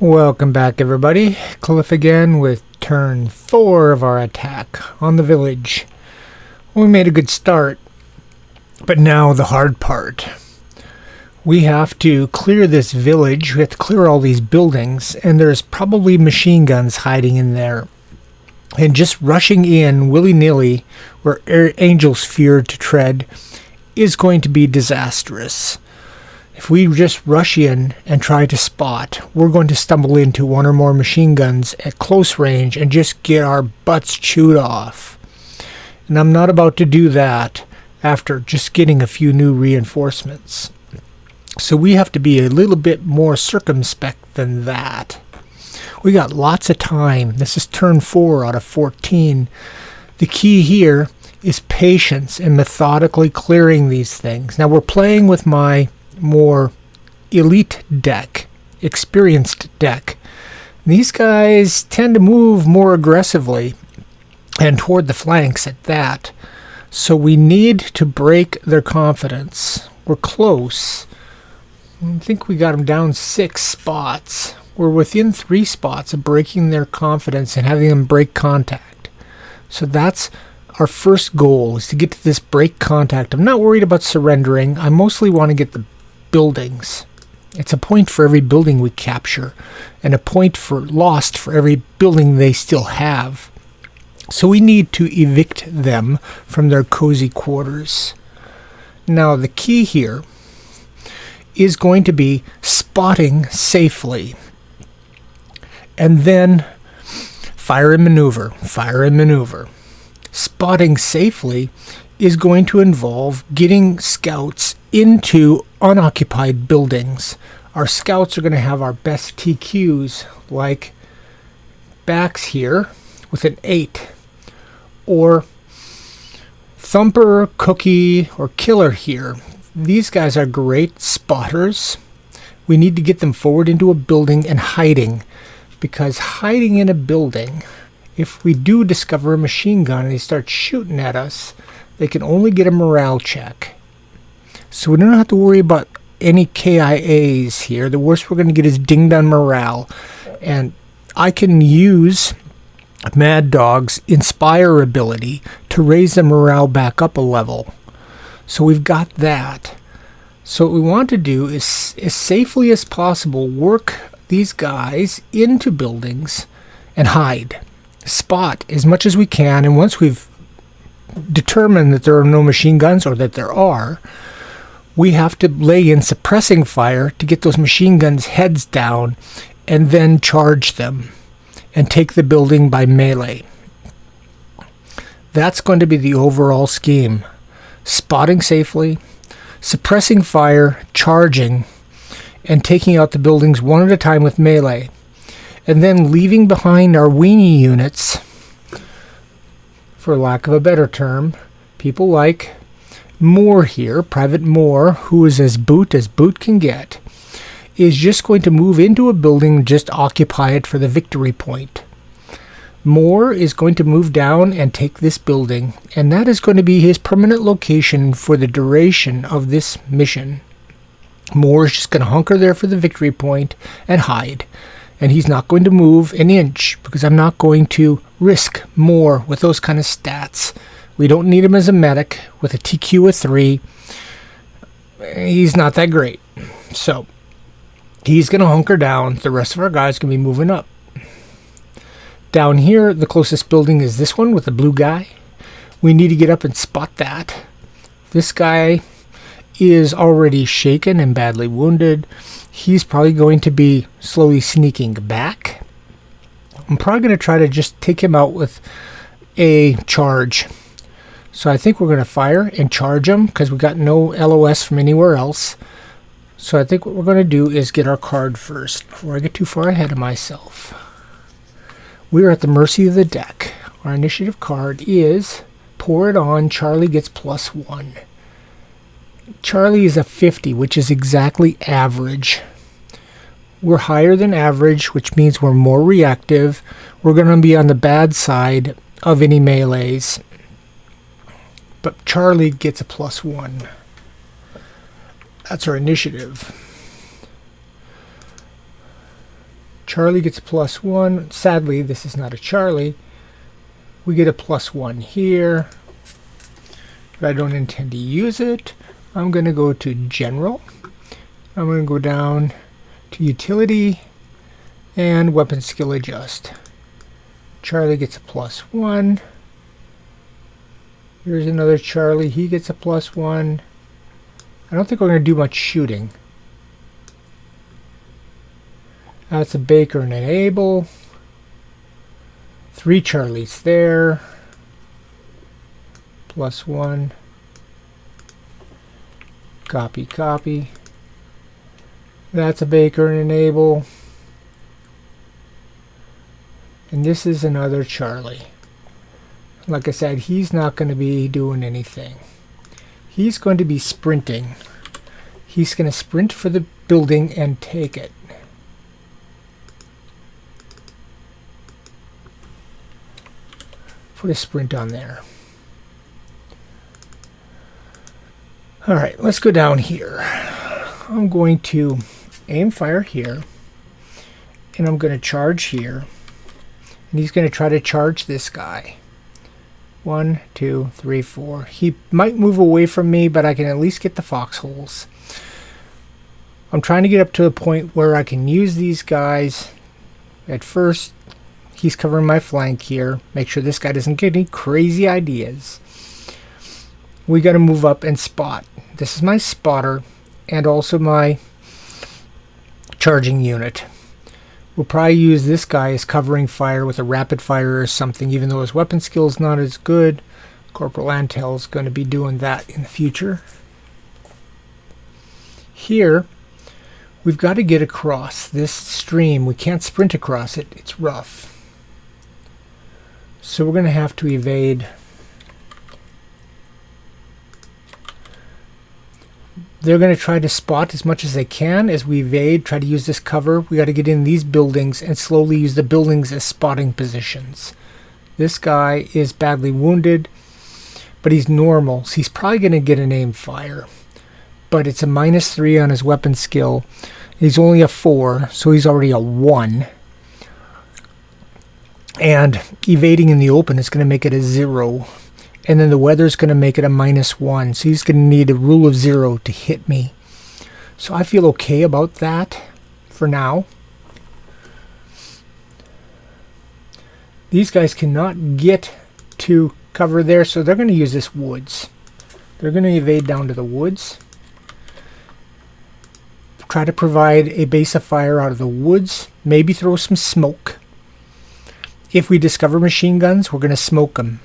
Welcome back, everybody. Cliff again with turn 4 of our attack on the village. We made a good start, but now the hard part. We have to clear this village. We have to clear all these buildings, and there's probably machine guns hiding in there. And just rushing in willy-nilly where angels fear to tread is going to be disastrous. If we just rush in and try to spot, we're going to stumble into one or more machine guns at close range and just get our butts chewed off. And I'm not about to do that after just getting a few new reinforcements. So we have to be a little bit more circumspect than that. We got lots of time. This is turn 4 out of 14. The key here is patience and methodically clearing these things. Now we're playing with my more elite deck, experienced deck. These guys tend to move more aggressively and toward the flanks at that. So we need to break their confidence. We're close. I think we got them down 6 spots. We're within 3 spots of breaking their confidence and having them break contact. So that's our first goal, is to get to this break contact. I'm not worried about surrendering. I mostly want to get the buildings. It's a point for every building we capture and a point for lost for every building they still have. So we need to evict them from their cozy quarters. Now the key here is going to be spotting safely and then fire and maneuver, fire and maneuver. Spotting safely is going to involve getting scouts into unoccupied buildings. Our scouts are going to have our best TQs, like Backs here with an 8, or Thumper, Cookie, or Killer here. These guys are great spotters. We need to get them forward into a building and hiding, because hiding in a building, if we do discover a machine gun and they start shooting at us, they can only get a morale check. So we don't have to worry about any KIAs here. The worst we're going to get is dinged on morale. And I can use Mad Dog's Inspire ability to raise the morale back up a level. So we've got that. So what we want to do is, as safely as possible, work these guys into buildings and hide. Spot as much as we can, and once we've determined that there are no machine guns, or that there are, we have to lay in suppressing fire to get those machine guns' heads down and then charge them and take the building by melee. That's going to be the overall scheme. Spotting safely, suppressing fire, charging, and taking out the buildings one at a time with melee. And then leaving behind our weenie units, for lack of a better term, people like Moore here, Private Moore, who is as boot can get, is just going to move into a building and just occupy it for the victory point. Moore is going to move down and take this building, and that is going to be his permanent location for the duration of this mission. Moore is just going to hunker there for the victory point and hide. And he's not going to move an inch, because I'm not going to risk Moore with those kind of stats. We don't need him as a medic with a TQ of 3. He's not that great. So he's going to hunker down. The rest of our guys are going to be moving up. Down here, the closest building is this one with the blue guy. We need to get up and spot that. This guy is already shaken and badly wounded. He's probably going to be slowly sneaking back. I'm probably going to try to just take him out with a charge. So I think we're going to fire and charge him, because we got no LOS from anywhere else. So I think what we're going to do is get our card first, before I get too far ahead of myself. We are at the mercy of the deck. Our initiative card is Pour It On. Charlie gets +1. Charlie is a 50, which is exactly average. We're higher than average, which means we're more reactive. We're going to be on the bad side of any melees. But Charlie gets a +1. That's our initiative. Charlie gets a +1. Sadly, this is not a Charlie. We get a +1 here, but I don't intend to use it. I'm going to go to General. I'm going to go down to Utility and Weapon Skill Adjust. Charlie gets a +1. Here's another Charlie. He gets a +1. I don't think we're going to do much shooting. That's a Baker and an Able. 3 Charlies there. +1. Copy, copy. That's a Baker and an Able. And this is another Charlie. Like I said, he's not going to be doing anything. He's going to be sprinting. He's going to sprint for the building and take it. Put a sprint on there. Alright, let's go down here. I'm going to aim fire here. And I'm going to charge here. And he's going to try to charge this guy. 1, 2, 3, 4. He might move away from me, but I can at least get the foxholes. I'm trying to get up to a point where I can use these guys. At first, he's covering my flank here. Make sure this guy doesn't get any crazy ideas. We got to move up and spot. This is my spotter and also my charging unit. We'll probably use this guy as covering fire with a rapid fire or something, even though his weapon skill is not as good. Corporal Antel is going to be doing that in the future. Here, we've got to get across this stream. We can't sprint across it. It's rough. So we're going to have to evade. They're going to try to spot as much as they can as we evade, try to use this cover. We got to get in these buildings and slowly use the buildings as spotting positions. This guy is badly wounded, but he's normal, so he's probably going to get an aim fire. But it's a -3 on his weapon skill. He's only a 4, so he's already a 1. And evading in the open is going to make it a 0. And then the weather's going to make it a -1. So he's going to need a rule of 0 to hit me. So I feel okay about that for now. These guys cannot get to cover there, so they're going to use this woods. They're going to evade down to the woods. Try to provide a base of fire out of the woods. Maybe throw some smoke. If we discover machine guns, we're going to smoke them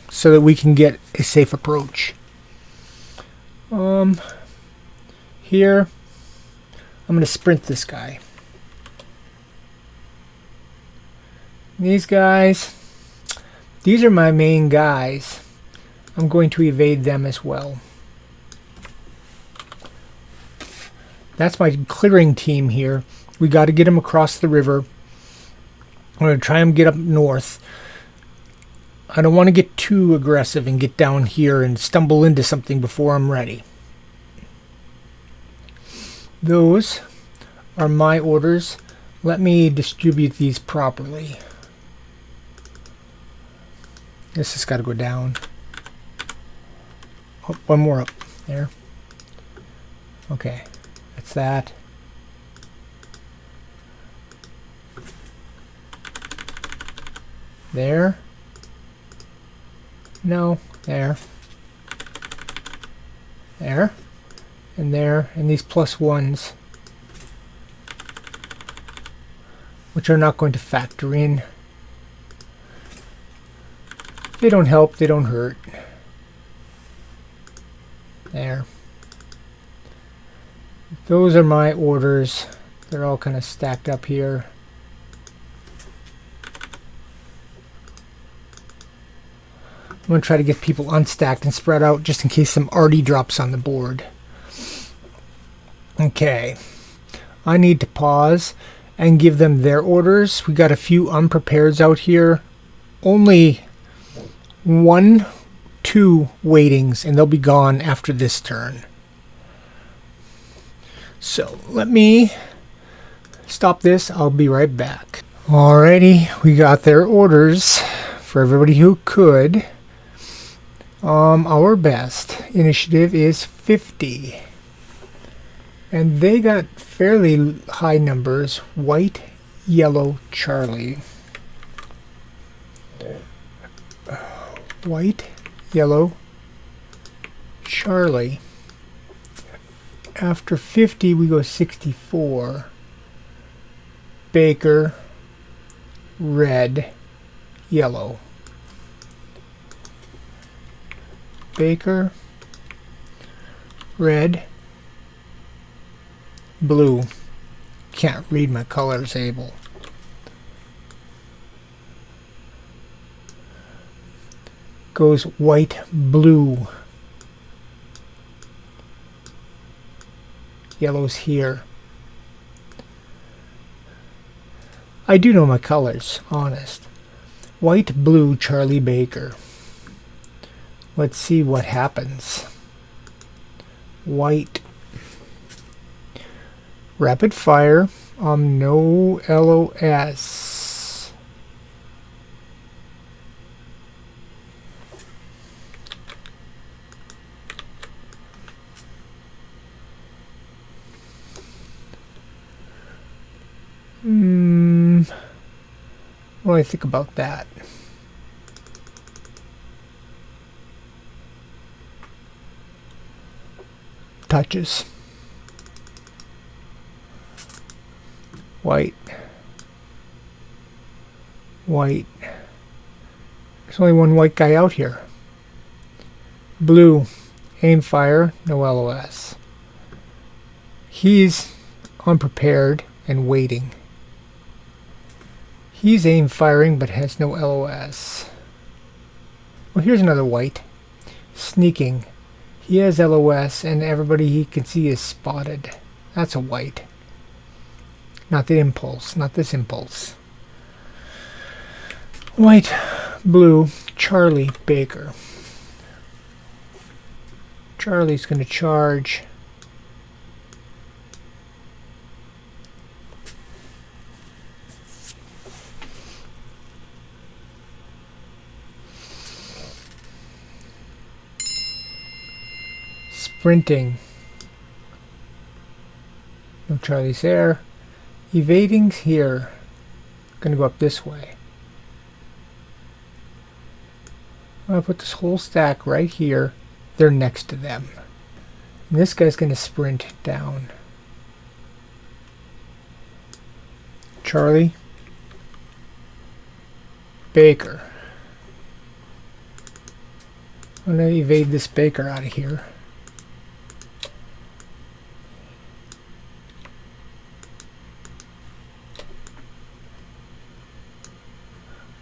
so that we can get a safe approach. Here, I'm going to sprint this guy. These guys, these are my main guys. I'm going to evade them as well. That's my clearing team here. We got to get them across the river. I'm going to try and get up north. I don't want to get too aggressive and get down here and stumble into something before I'm ready. Those are my orders. Let me distribute these properly. This has got to go down. Oh, one more up there. Okay, that's that. There. No, there. There. And there. And these +1s, which are not going to factor in. They don't help, they don't hurt. There. Those are my orders. They're all kind of stacked up here. I'm going to try to get people unstacked and spread out just in case some arty drops on the board. Okay. I need to pause and give them their orders. We got a few unprepareds out here. Only 1, 2 waitings, and they'll be gone after this turn. So let me stop this. I'll be right back. Alrighty, we got their orders for everybody who could. Our best initiative is 50. And they got fairly high numbers. White, yellow, Charlie. White, yellow, Charlie. After 50, we go 64. Baker, red, yellow. Baker, red, blue. Can't read my colors, Abel. Goes white, blue. Yellow's here. I do know my colors, honest. White, blue, Charlie Baker. Let's see what happens. White. Rapid fire. No LOS. What do I think about that? Touches. White. White. There's only one white guy out here. Blue. Aim fire. No LOS. He's unprepared and waiting. He's aim firing but has no LOS. Well, here's another white. Sneaking. He has LOS and everybody he can see is spotted. That's a white. Not the impulse. Not this impulse. White, blue, Charlie Baker. Charlie's going to charge. Sprinting. No Charlie's there. Evading's here. Gonna go up this way. I'm gonna put this whole stack right here. They're next to them. And this guy's gonna sprint down. Charlie. Baker. I'm gonna evade this Baker out of here.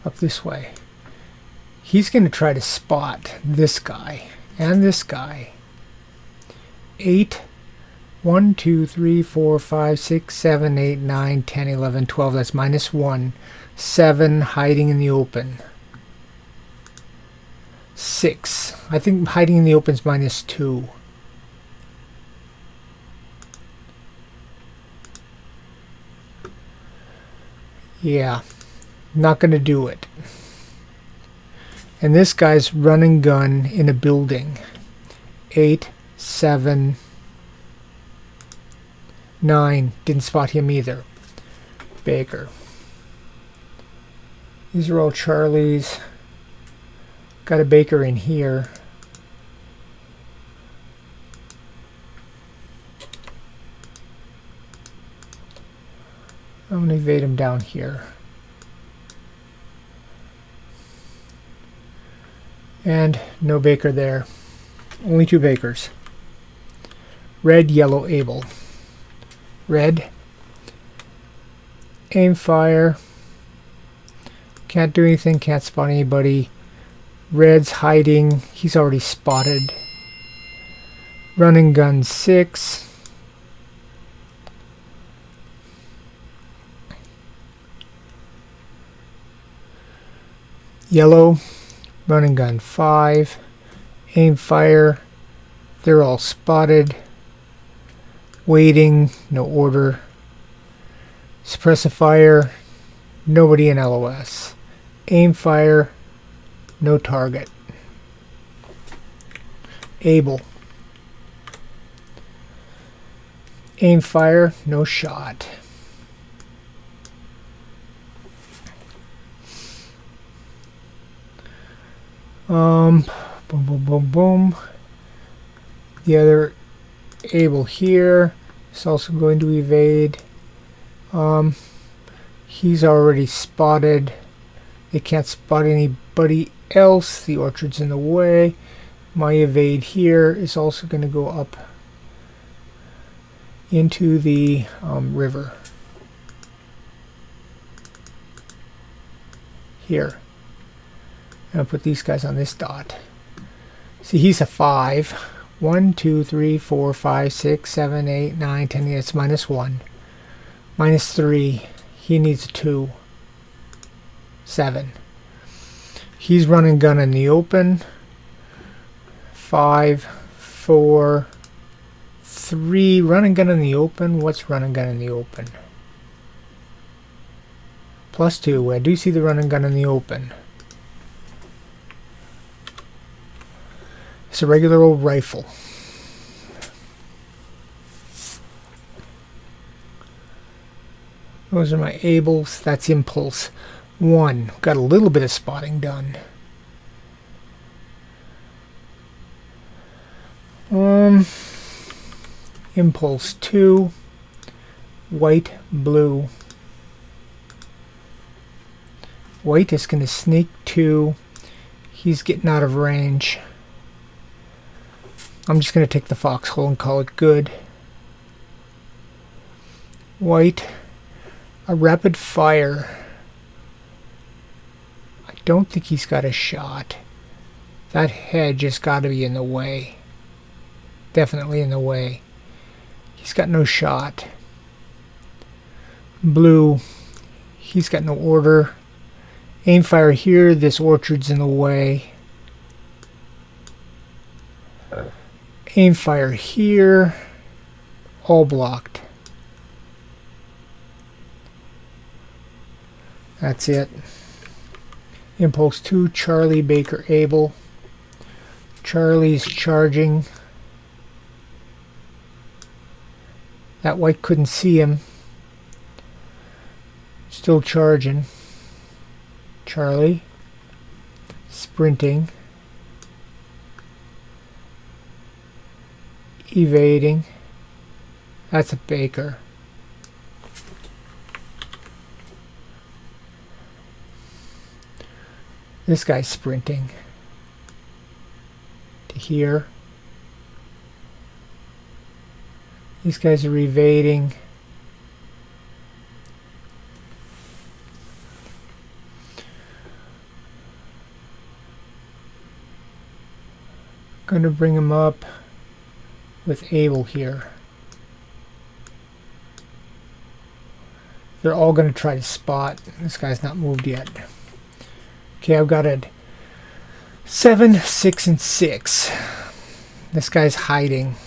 Up this way. He's going to try to spot this guy and this guy. 8, 1, 2, 3, 4, 5, 6, 7, 8, 9, 10, 11, 12. That's -1. 7 hiding in the open. 6. I think hiding in the open is -2. Yeah. Not going to do it. And this guy's run and gun in a building. 8, 7, 9. Didn't spot him either. Baker. These are all Charlies. Got a Baker in here. I'm going to evade him down here. And no Baker there. Only 2 Bakers. Red, yellow, Abel. Red. Aim fire. Can't do anything, can't spot anybody. Red's hiding. He's already spotted. Run and gun 6. Yellow. Run and gun 5. Aim fire. They're all spotted. Waiting. No order. Suppressive fire, nobody in LOS. Aim fire, no target. Able. Aim fire, no shot. Boom, boom, boom, boom. The other Able here is also going to evade. He's already spotted. They can't spot anybody else. The orchard's in the way. My evade here is also going to go up into the river. Here. I'll put these guys on this dot. See, he's a 5. 1, 2, 3, 4, 5, 6, 7, 8, 9, 10. It's -1. -3. He needs a 2. 7. He's run and gun in the open. 5, 4, 3. Run and gun in the open. What's run and gun in the open? +2. I do see the run and gun in the open. It's a regular old rifle. Those are my ables. That's impulse 1. Got a little bit of spotting done. Impulse 2. White, blue. White is going to sneak 2. He's getting out of range. I'm just going to take the foxhole and call it good. White, a rapid fire. I don't think he's got a shot. That hedge has got to be in the way. Definitely in the way. He's got no shot. Blue, he's got no order. Aim fire here. This orchard's in the way. Aim fire here. All blocked. That's it. Impulse 2, Charlie, Baker, Able. Charlie's charging. That white couldn't see him. Still charging. Charlie. Sprinting. Evading. That's a Baker. This guy's sprinting to here. These guys are evading. Going to bring him up with Able here. They're all going to try to spot. This guy's not moved yet. Okay, I've got it 7, 6, and 6. This guy's hiding.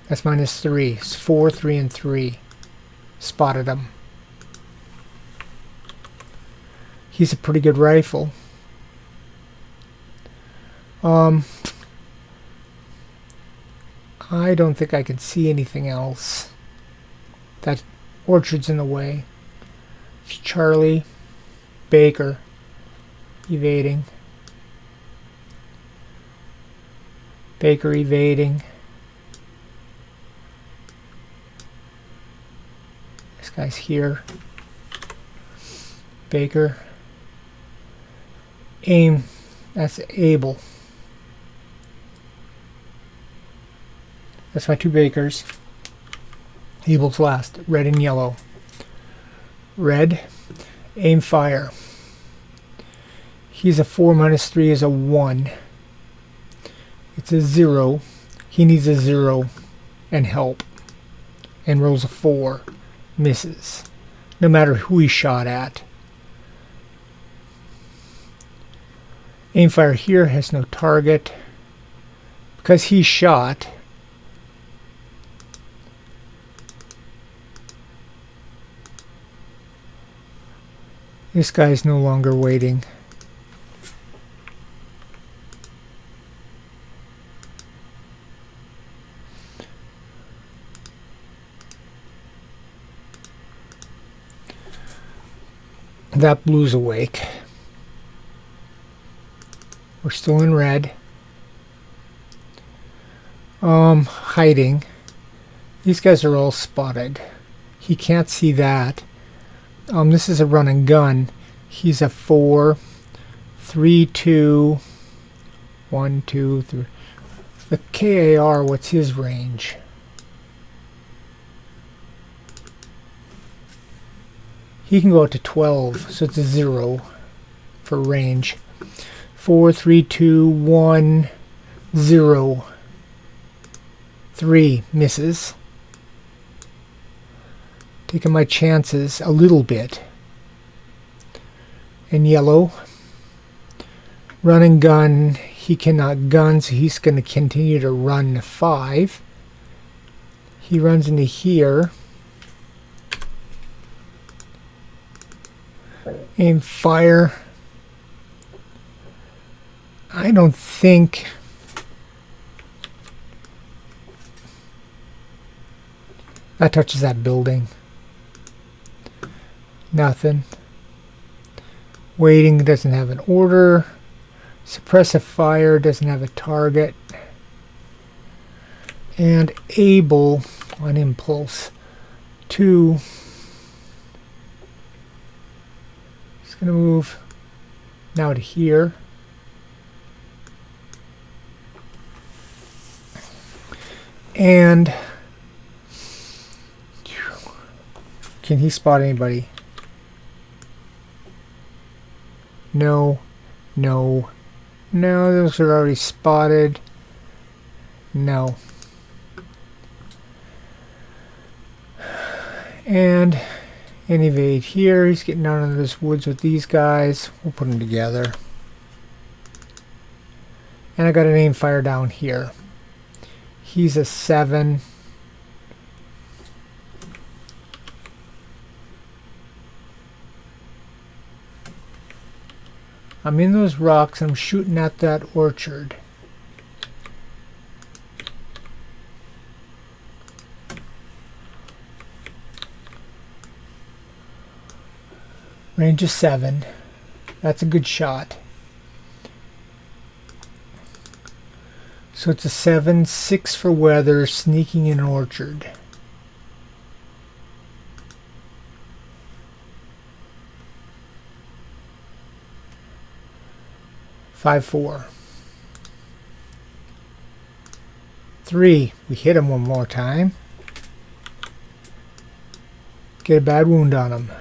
That's -3. It's 4, 3, and 3. Spotted him. He's a pretty good rifle. I don't think I can see anything else. That orchard's in the way. It's Charlie, Baker, evading. Baker evading. This guy's here. Baker. Aim. That's Able. That's my 2 Bakers. Able's last. Red and yellow. Red. Aim fire. He's a 4 -3 is a 1. It's a 0. He needs a 0 and help. And rolls a 4. Misses. No matter who he shot at. Aim fire here has no target. Because he shot. This guy's no longer waiting. That blue's awake. We're still in red. Hiding. These guys are all spotted. He can't see that. This is a run and gun. He's a 4, 3, 2, 1, 2, 3. The KAR, what's his range? He can go out to 12, so it's a 0 for range. 4, 3, 2, 1, 0. 3 misses. Taking my chances a little bit. And yellow. Run and gun. He cannot gun, so he's going to continue to run 5. He runs into here. Aim fire. I don't think that touches that building. Nothing. Waiting doesn't have an order. Suppressive fire doesn't have a target. And able on impulse to. He's going to move now to here. And can he spot anybody? No, no, no, those are already spotted. No. And evade here. He's getting down into this woods with these guys. We'll put them together. And I got an aim fire down here. He's a 7. I'm in those rocks. I'm shooting at that orchard. Range is 7. That's a good shot. So it's a 7, 6 for weather, sneaking in an orchard. Five, 4. 3. We hit him one more time. Get a bad wound on him.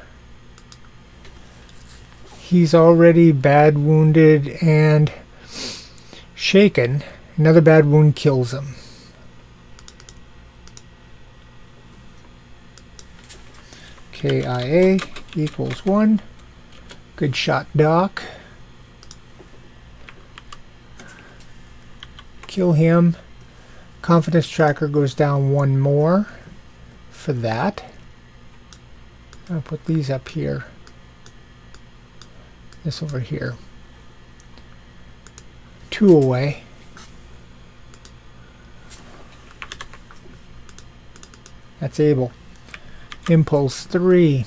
He's already bad wounded and shaken. Another bad wound kills him. KIA equals 1. Good shot, Doc. Kill him. Confidence tracker goes down 1 more for that. I'll put these up here. This over here. 2 away. That's able. Impulse 3.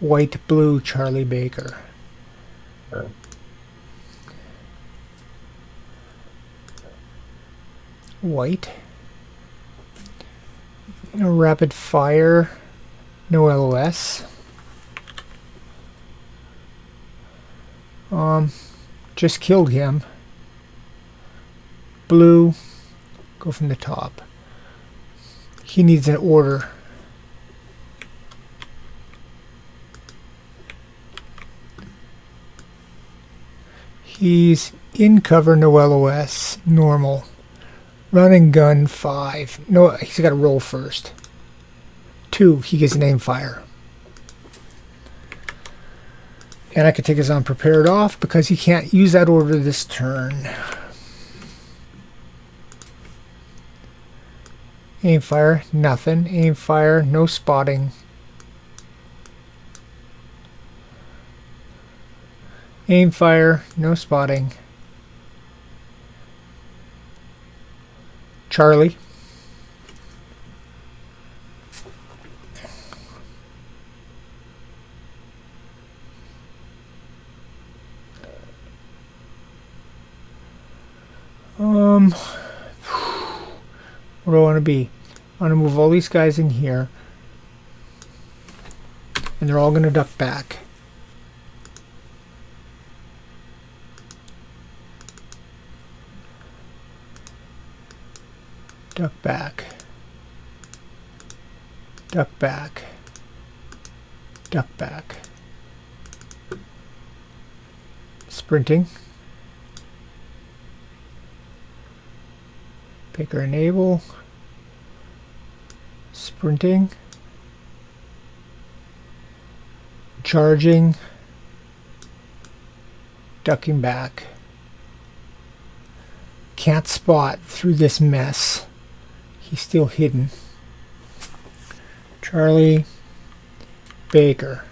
White, blue, Charlie Baker. White. No rapid fire. No LOS. Just killed him. Blue. Go from the top. He needs an order. He's in cover, no LOS, normal. Run and gun 5. No, he's got to roll first. 2, he gets an aim fire. And I could take his unprepared off because he can't use that order this turn. Aim fire, nothing. Aim fire, no spotting. Aim, fire, no spotting. Charlie. Where do I want to be? I want to move all these guys in here. And they're all going to duck back. Duck back. Duck back. Duck back. Sprinting. Baker enable. Sprinting. Charging. Ducking back. Can't spot through this mess. He's still hidden. Charlie. Baker.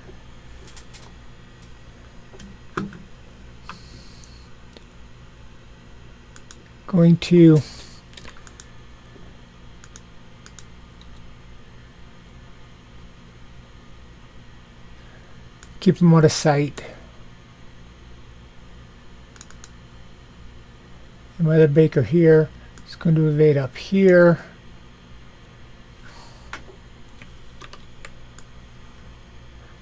Going to keep him out of sight. And my other Baker here is going to evade up here.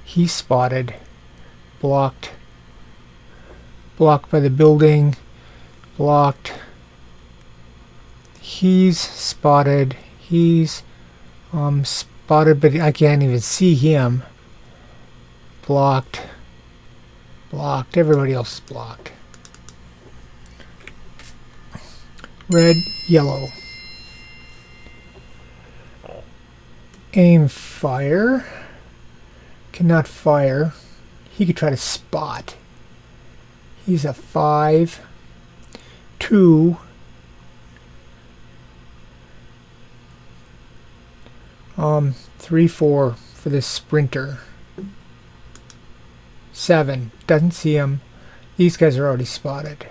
He's spotted. Blocked. Blocked by the building. Blocked. He's spotted. He's spotted, but I can't even see him. Blocked. Blocked. Everybody else is blocked. Red, yellow. Aim, fire. Cannot fire. He could try to spot. He's a 5, 2, 3, 4 for this sprinter. 7. Doesn't see him. These guys are already spotted.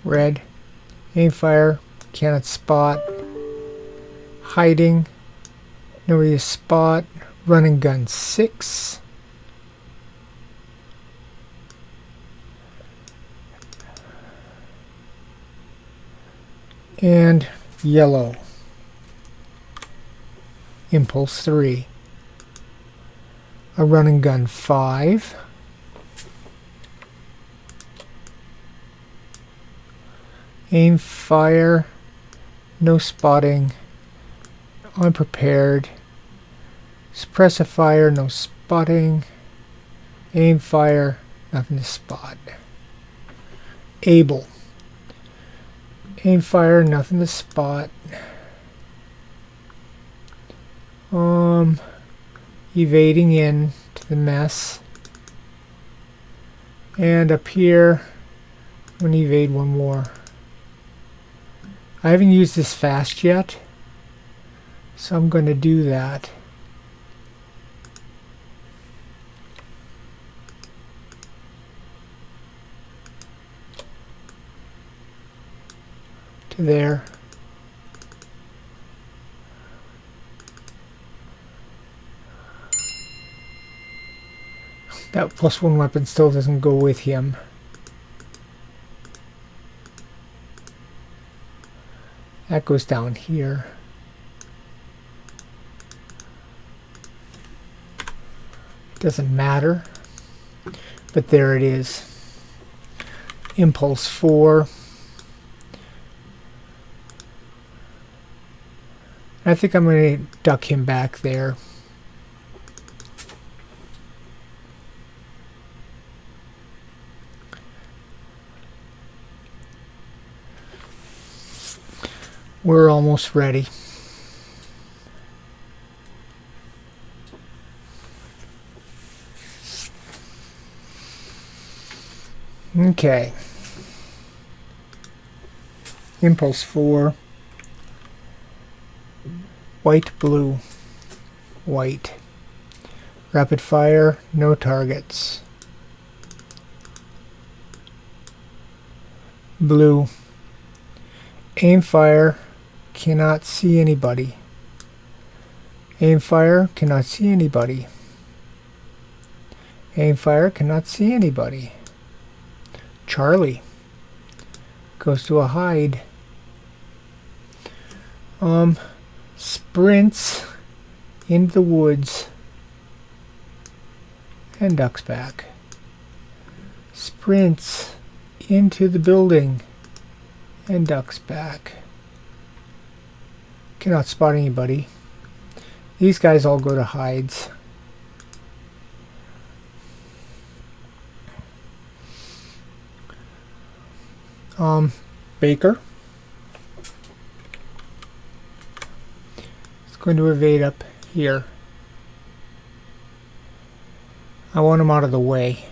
Red. Aim, fire. Cannot spot. Hiding. Nobody to spot. Running gun 6. And yellow. Impulse 3. A running gun 5. Aim, fire. No spotting. Unprepared. Suppressive fire. No spotting. Aim, fire. Nothing to spot. Able. Aim, fire, nothing to spot. Evading in to the mess. And up here, I'm going to evade one more. I haven't used this fast yet, so I'm going to do that. To there. That +1 weapon still doesn't go with him. That goes down here. Doesn't matter. But there it is. Impulse 4. I think I'm going to duck him back there. We're almost ready. Okay. Impulse 4. White, blue, white. Rapid fire, no targets. Blue. Aim fire, cannot see anybody. Aim fire, cannot see anybody. Aim fire, cannot see anybody. Charlie goes to a hide. Sprints into the woods and ducks back. Sprints into the building and ducks back. Cannot spot anybody. These guys all go to hides. Baker is going to evade up here. I want him out of the way.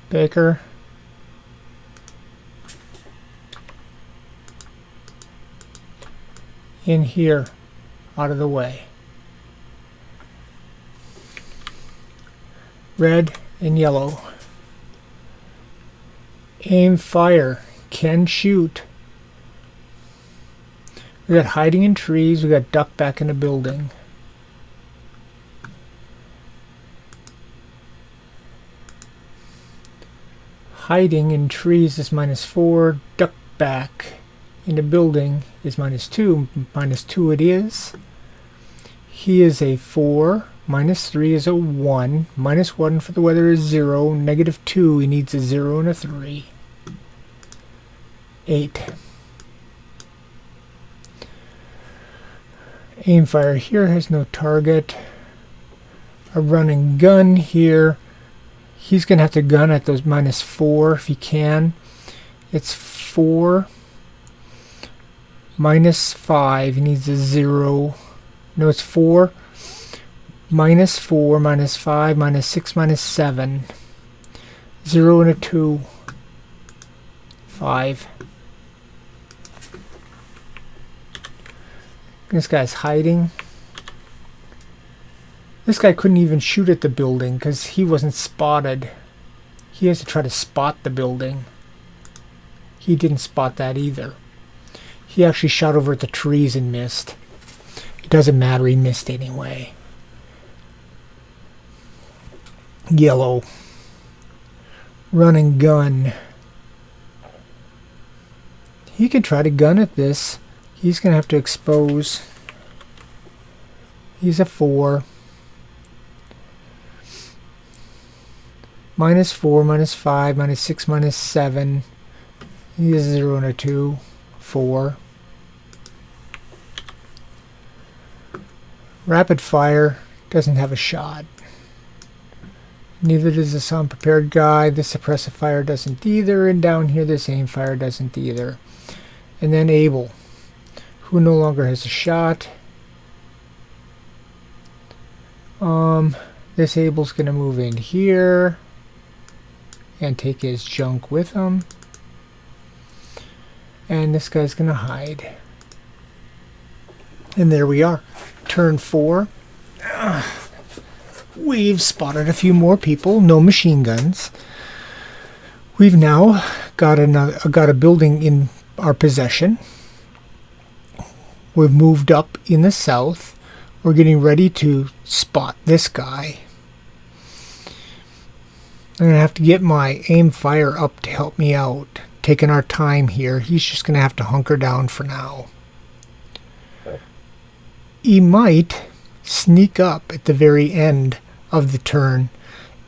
Baker. In here, out of the way. Red and yellow. Aim fire, can shoot. We got hiding in trees, we got duck back in a building. Hiding in trees is -4, duck back in the building is -2, -2 it is. He is a 4, -3 is a 1, -1 for the weather is 0, -2 he needs a 0 and a 3. 8. Aim fire here has no target. A running gun here. He's going to have to gun at those -4 if he can. It's 4, -5. He needs a 0. No, it's 4, -4, -5, -6, -7. 0 and a 2. 5. This guy's hiding. This guy couldn't even shoot at the building because he wasn't spotted. He has to try to spot the building. He didn't spot that either. He actually shot over at the trees and missed. It doesn't matter, he missed anyway. Yellow. Run and gun. He could try to gun at this. He's going to have to expose. He's a 4. -4, -5, -6, -7. He is a 0 and a 2. 4. Rapid fire doesn't have a shot. Neither does this unprepared guy. The suppressive fire doesn't either. And down here this aim fire doesn't either. And then Abel, who no longer has a shot. This Abel's going to move in here and take his junk with him. And this guy's going to hide. And there we are. Turn 4. We've spotted a few more people. No machine guns. We've now got a building in our possession. We've moved up in the south. We're getting ready to spot this guy. I'm going to have to get my aim fire up to help me out. Taking our time here. He's just going to have to hunker down for now. He might sneak up at the very end of the turn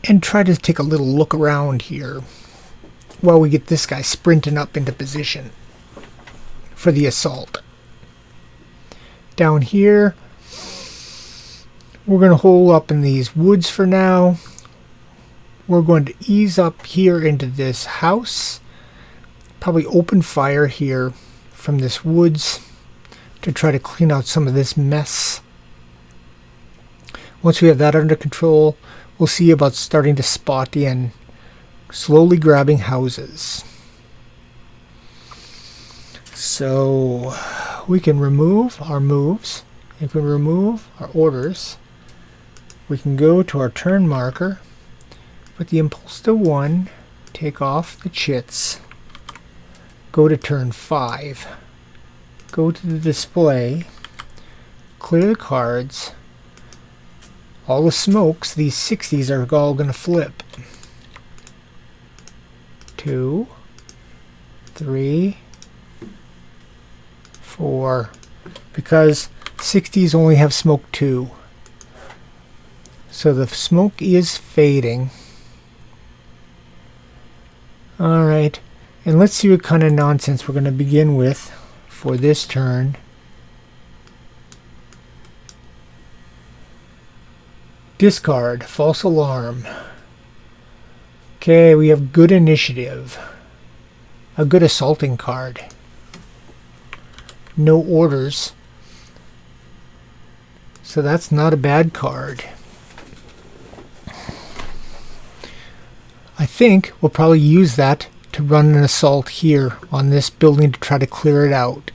and try to take a little look around here while we get this guy sprinting up into position for the assault. Down here, we're going to hole up in these woods for now. We're going to ease up here into this house. Probably open fire here from this woods to try to clean out some of this mess. Once we have that under control, we'll see about starting to spot in, slowly grabbing houses. So we can remove our moves. If we remove our orders, we can go to our turn marker, put the impulse to 1, take off the chits, go to turn 5, go to the display, clear the cards. All the smokes, these 60s are all going to flip. 2, 3, 4, because 60s only have smoke 2. So the smoke is fading. Alright, and let's see what kind of nonsense we're going to begin with for this turn. Discard, false alarm. Okay, we have good initiative. A good assaulting card. No orders. So that's not a bad card. I think we'll probably use that to run an assault here on this building to try to clear it out.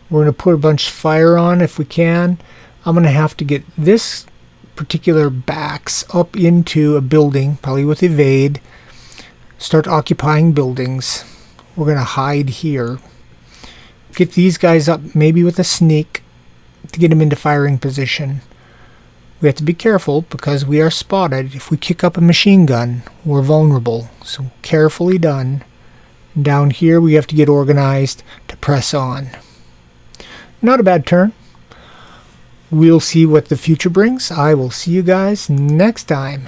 We're going to put a bunch of fire on if we can. I'm going to have to get this particular backs up into a building, probably with evade, start occupying buildings. We're going to hide here. Get these guys up maybe with a sneak to get them into firing position. We have to be careful because we are spotted. If we kick up a machine gun, we're vulnerable. So carefully done. And down here we have to get organized to press on. Not a bad turn. We'll see what the future brings. I will see you guys next time.